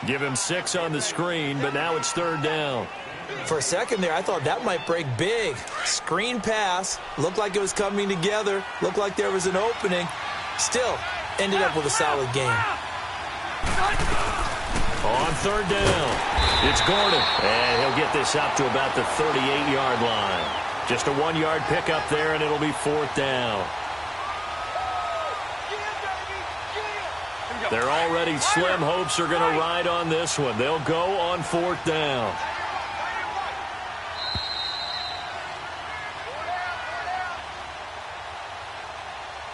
Give him 6 on the screen, but now it's 3rd down. For a second there, I thought that might break big. Screen pass. Looked like it was coming together. Looked like there was an opening. Still, ended up with a solid game. On 3rd down, it's Gordon. And he'll get this up to about the 38-yard line. Just a 1-yard pickup there, and it'll be 4th down. Their already slim hopes are going to ride on this one. They'll go on 4th down.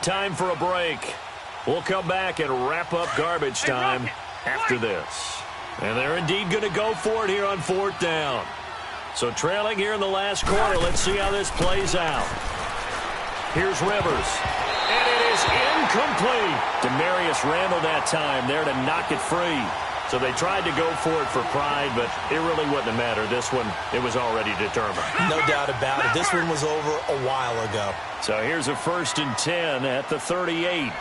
Time for a break. We'll come back and wrap up garbage time after this. And they're indeed going to go for it here on 4th down. So trailing here in the last quarter, let's see how this plays out. Here's Rivers. And it is incomplete. Demarius Randall that time there to knock it free. So they tried to go for it for pride, but it really wouldn't have mattered. This one, it was already determined. No doubt about it. This one was over a while ago. So here's a 1st and 10 at the 38.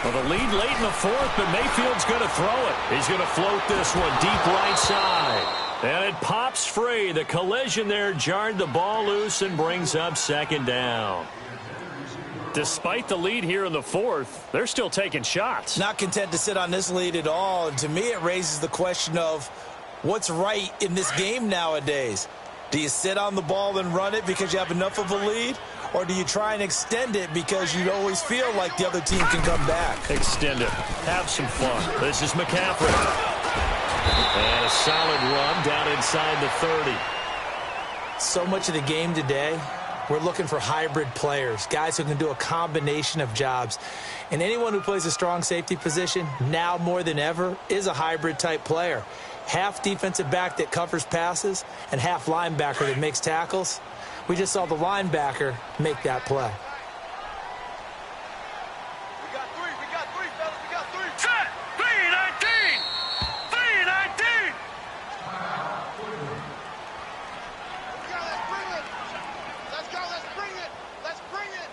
Well, the lead late in the 4th, but Mayfield's going to throw it. He's going to float this one deep right side. And it pops free. The collision there jarred the ball loose and brings up 2nd down. Despite the lead here in the 4th, they're still taking shots. Not content to sit on this lead at all. And to me, it raises the question of what's right in this game nowadays. Do you sit on the ball and run it because you have enough of a lead? Or do you try and extend it because you always feel like the other team can come back? Extend it. Have some fun. This is McCaffrey. And a solid run down inside the 30. So much of the game today We're looking for hybrid players, guys who can do a combination of jobs. And anyone who plays a strong safety position, now more than ever, is a hybrid-type player. Half defensive back that covers passes and half linebacker that makes tackles. We just saw the linebacker make that play. We got three, fellas. We got three. Set! 3-19! 3-19! Let's bring it! Let's go, let's bring it! Let's bring it!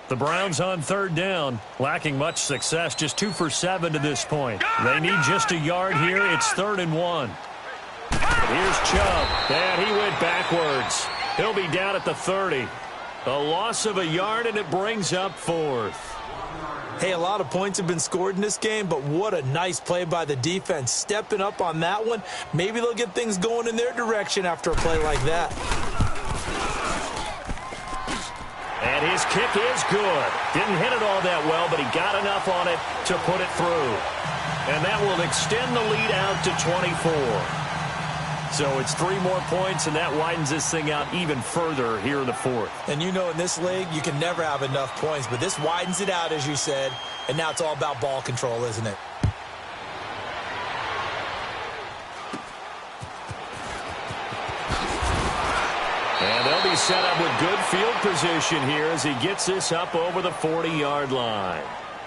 The Browns on third down, lacking much success, just 2 for 7 to this point. They need just a yard here. It's 3rd and 1. Here's Chubb, and he went backwards. He'll be down at the 30. A loss of a yard, and it brings up 4th. Hey, a lot of points have been scored in this game, but what a nice play by the defense. Stepping up on that one, maybe they'll get things going in their direction after a play like that. And his kick is good. Didn't hit it all that well, but he got enough on it to put it through. And that will extend the lead out to 24. So it's 3 more points, and that widens this thing out even further here in the 4th. And you know in this league, you can never have enough points, but this widens it out, as you said, and now it's all about ball control, isn't it? And they'll be set up with good field position here as he gets this up over the 40-yard line.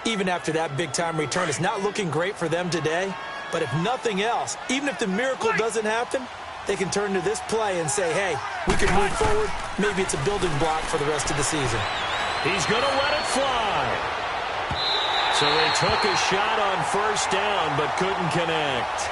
Even after that big-time return, it's not looking great for them today. But if nothing else, even if the miracle doesn't happen, they can turn to this play and say, hey, we can move forward. Maybe it's a building block for the rest of the season. He's going to let it fly. So they took a shot on first down but couldn't connect.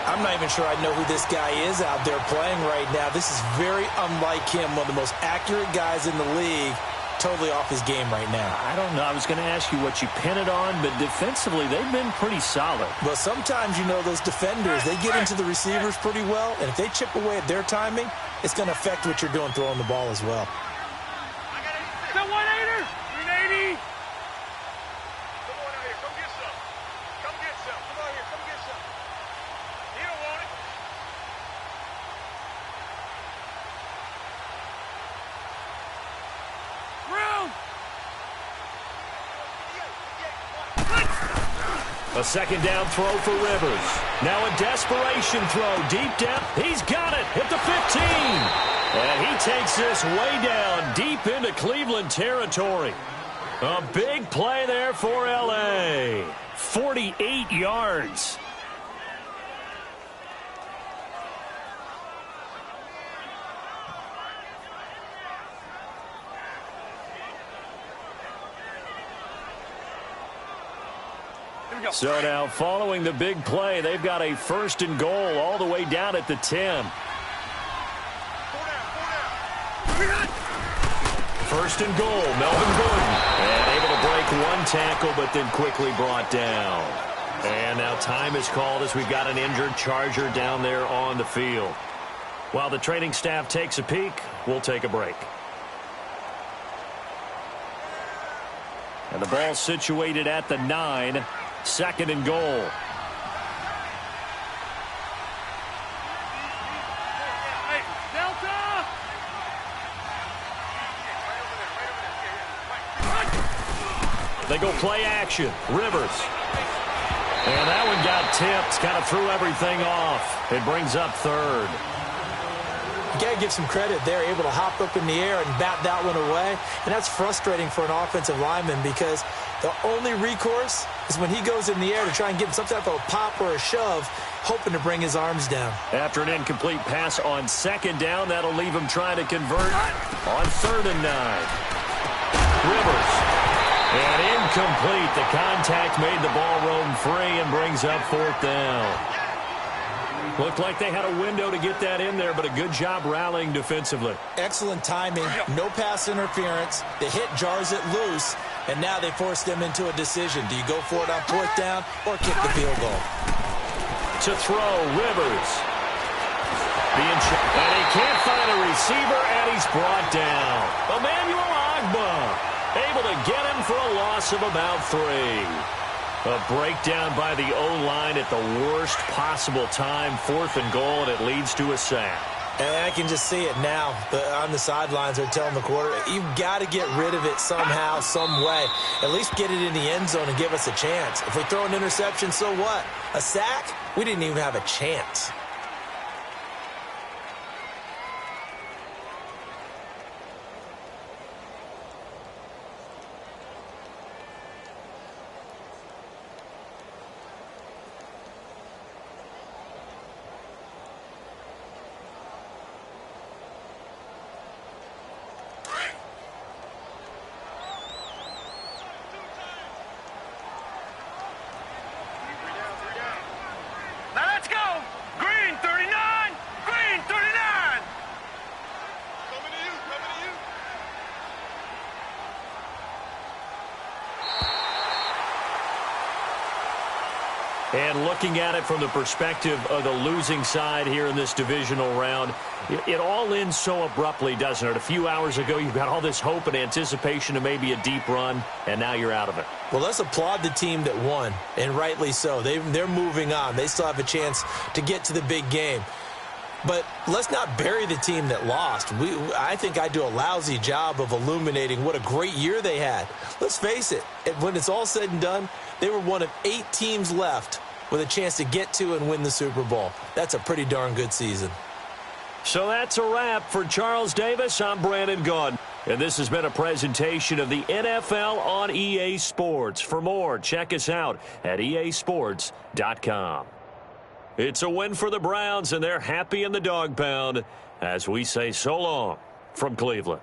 I'm not even sure I know who this guy is out there playing right now. This is very unlike him, one of the most accurate guys in the league. Totally off his game right now. I don't know. I was going to ask you what you pin it on, but defensively, they've been pretty solid. Well, sometimes, you know, those defenders, they get into the receivers pretty well, and if they chip away at their timing, it's going to affect what you're doing throwing the ball as well. The 1-8er! 380! Come on out here. Come get some. Come get some. Come on here. Come get some. You don't want it. A second down throw for Rivers. Now a desperation throw deep down. He's got it at the 15. And he takes this way down deep into Cleveland territory. A big play there for L.A. 48 yards. So now, following the big play, they've got a 1st and goal all the way down at the 10. 1st and goal, Melvin Gordon. And able to break one tackle, but then quickly brought down. And now time is called as we've got an injured Charger down there on the field. While the training staff takes a peek, we'll take a break. And the ball situated at the 9. 2nd and goal. Hey, Delta! They go play action. Rivers. And that one got tipped. Kind of threw everything off. It brings up 3rd. You got to give some credit. They're able to hop up in the air and bat that one away. And that's frustrating for an offensive lineman because the only recourse is when he goes in the air to try and get some type of a pop or a shove, hoping to bring his arms down. After an incomplete pass on 2nd down, that'll leave him trying to convert on 3rd and 9. Rivers. And incomplete. The contact made the ball roam free and brings up 4th down. Looked like they had a window to get that in there, but a good job rallying defensively. Excellent timing. No pass interference. The hit jars it loose, and now they force them into a decision. Do you go for it on 4th down or kick the field goal? To throw, Rivers. And he can't find a receiver, and he's brought down. Emmanuel Agba able to get him for a loss of about 3. A breakdown by the O-line at the worst possible time. 4th and goal, and it leads to a sack. And I can just see it now. On the sidelines, they're telling the quarterback, you've got to get rid of it somehow, some way. At least get it in the end zone and give us a chance. If we throw an interception, so what? A sack? We didn't even have a chance. Now let's go. Green 39. Green 39. Coming to you. Coming to you. And looking at it from the perspective of the losing side here in this divisional round, it all ends so abruptly, doesn't it? A few hours ago, you've got all this hope and anticipation of maybe a deep run, and now you're out of it. Well, let's applaud the team that won, and rightly so. They're moving on. They still have a chance to get to the big game. But let's not bury the team that lost. I think I do a lousy job of illuminating what a great year they had. Let's face it, when it's all said and done, they were one of 8 teams left with a chance to get to and win the Super Bowl. That's a pretty darn good season. So that's a wrap for Charles Davis. I'm Brandon Gunn. And this has been a presentation of the NFL on EA Sports. For more, check us out at easports.com. It's a win for the Browns, and they're happy in the dog pound as we say so long from Cleveland.